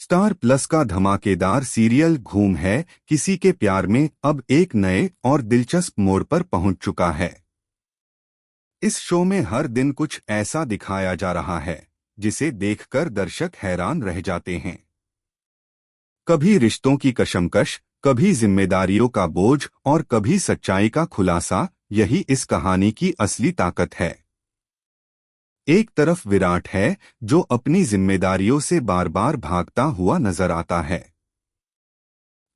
Star plus का धमाकेदार serial घूम है किसी के प्यार में अब एक नए और दिलचस्प मोड़ पर पहुंच चुका है। इस शो में हर दिन कुछ ऐसा दिखाया जा रहा है जिसे देखकर दर्शक हैरान रह जाते हैं। कभी रिश्तों की कशमकश, कभी जिम्मेदारियों का बोझ और कभी सच्चाई का खुलासा। यही इस कहानी की असली ताकत है। एक तरफ विराट है जो अपनी जिम्मेदारियों से बार बार भागता हुआ नजर आता है।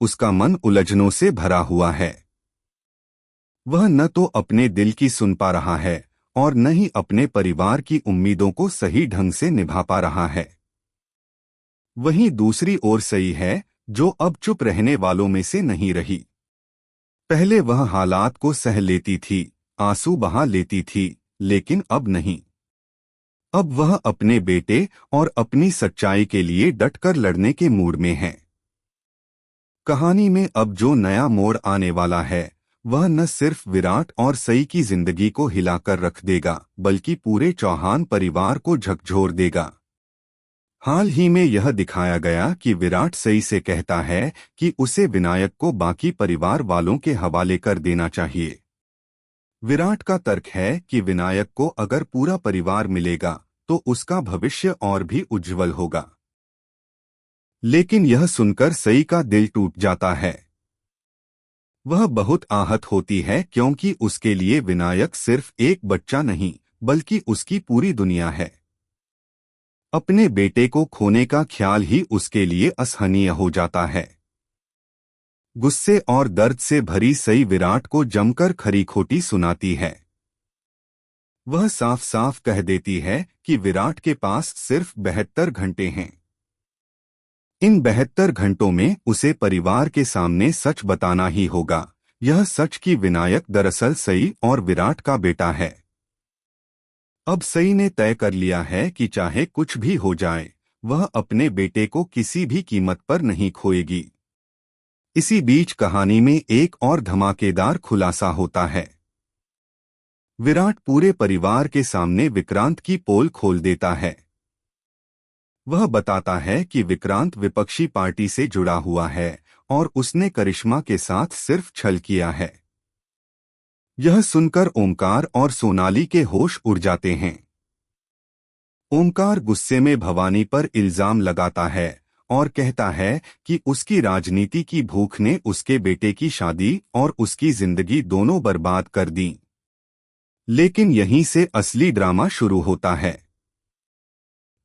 उसका मन उलझनों से भरा हुआ है। वह न तो अपने दिल की सुन पा रहा है और न ही अपने परिवार की उम्मीदों को सही ढंग से निभा पा रहा है। वहीं दूसरी ओर सई है जो अब चुप रहने वालों में से नहीं रही। पहले वह हालात को सह लेती थी, आंसू बहा लेती थी, लेकिन अब नहीं। अब वह अपने बेटे और अपनी सच्चाई के लिए डटकर लड़ने के मूड में है। कहानी में अब जो नया मोड़ आने वाला है वह न सिर्फ विराट और सई की जिंदगी को हिलाकर रख देगा बल्कि पूरे चौहान परिवार को झकझोर देगा। हाल ही में यह दिखाया गया कि विराट सई से कहता है कि उसे विनायक को बाकी परिवार वालों के हवाले कर देना चाहिए। विराट का तर्क है कि विनायक को अगर पूरा परिवार मिलेगा तो उसका भविष्य और भी उज्जवल होगा। लेकिन यह सुनकर सई का दिल टूट जाता है। वह बहुत आहत होती है क्योंकि उसके लिए विनायक सिर्फ एक बच्चा नहीं बल्कि उसकी पूरी दुनिया है। अपने बेटे को खोने का ख्याल ही उसके लिए असहनीय हो जाता है। गुस्से और दर्द से भरी सई विराट को जमकर खरी खोटी सुनाती है। वह साफ साफ कह देती है कि विराट के पास सिर्फ 72 घंटे हैं। इन 72 घंटों में उसे परिवार के सामने सच बताना ही होगा। यह सच कि विनायक दरअसल सई और विराट का बेटा है। अब सई ने तय कर लिया है कि चाहे कुछ भी हो जाए वह अपने बेटे को किसी भी कीमत पर नहीं खोएगी। इसी बीच कहानी में एक और धमाकेदार खुलासा होता है। विराट पूरे परिवार के सामने विक्रांत की पोल खोल देता है। वह बताता है कि विक्रांत विपक्षी पार्टी से जुड़ा हुआ है और उसने करिश्मा के साथ सिर्फ छल किया है। यह सुनकर ओमकार और सोनाली के होश उड़ जाते हैं। ओमकार गुस्से में भवानी पर इल्जाम लगाता है और कहता है कि उसकी राजनीति की भूख ने उसके बेटे की शादी और उसकी जिंदगी दोनों बर्बाद कर दी। लेकिन यहीं से असली ड्रामा शुरू होता है।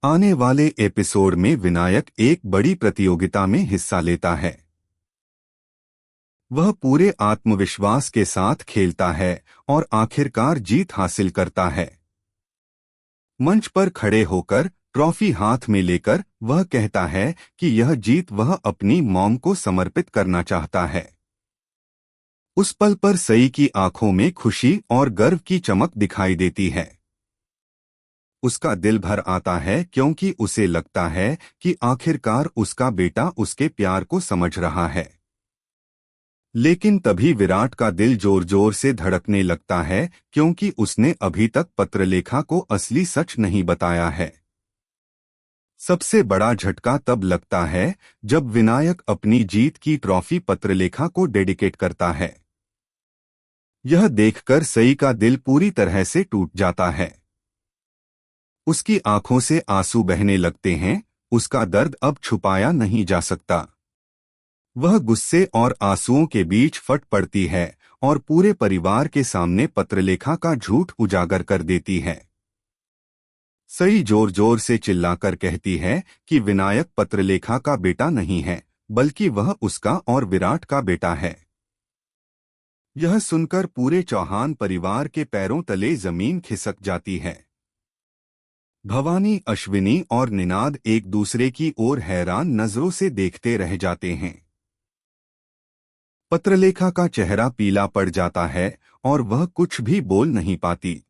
आने वाले एपिसोड में विनायक एक बड़ी प्रतियोगिता में हिस्सा लेता है। वह पूरे आत्मविश्वास के साथ खेलता है और आखिरकार जीत हासिल करता है। मंच पर खड़े होकर ट्रॉफी हाथ में लेकर वह कहता है कि यह जीत वह अपनी मॉम को समर्पित करना चाहता है। उस पल पर सई की आंखों में खुशी और गर्व की चमक दिखाई देती है। उसका दिल भर आता है क्योंकि उसे लगता है कि आखिरकार उसका बेटा उसके प्यार को समझ रहा है। लेकिन तभी विराट का दिल जोर जोर से धड़कने लगता है क्योंकि उसने अभी तक पत्रलेखा को असली सच नहीं बताया है। सबसे बड़ा झटका तब लगता है जब विनायक अपनी जीत की ट्रॉफी पत्रलेखा को डेडिकेट करता है। यह देखकर सई का दिल पूरी तरह से टूट जाता है। उसकी आंखों से आंसू बहने लगते हैं। उसका दर्द अब छुपाया नहीं जा सकता। वह गुस्से और आंसुओं के बीच फट पड़ती है और पूरे परिवार के सामने पत्रलेखा का झूठ उजागर कर देती है। सई जोर जोर से चिल्लाकर कहती है कि विनायक पत्रलेखा का बेटा नहीं है बल्कि वह उसका और विराट का बेटा है। यह सुनकर पूरे चौहान परिवार के पैरों तले जमीन खिसक जाती है। भवानी, अश्विनी और निनाद एक दूसरे की ओर हैरान नजरों से देखते रह जाते हैं। पत्रलेखा का चेहरा पीला पड़ जाता है और वह कुछ भी बोल नहीं पाती।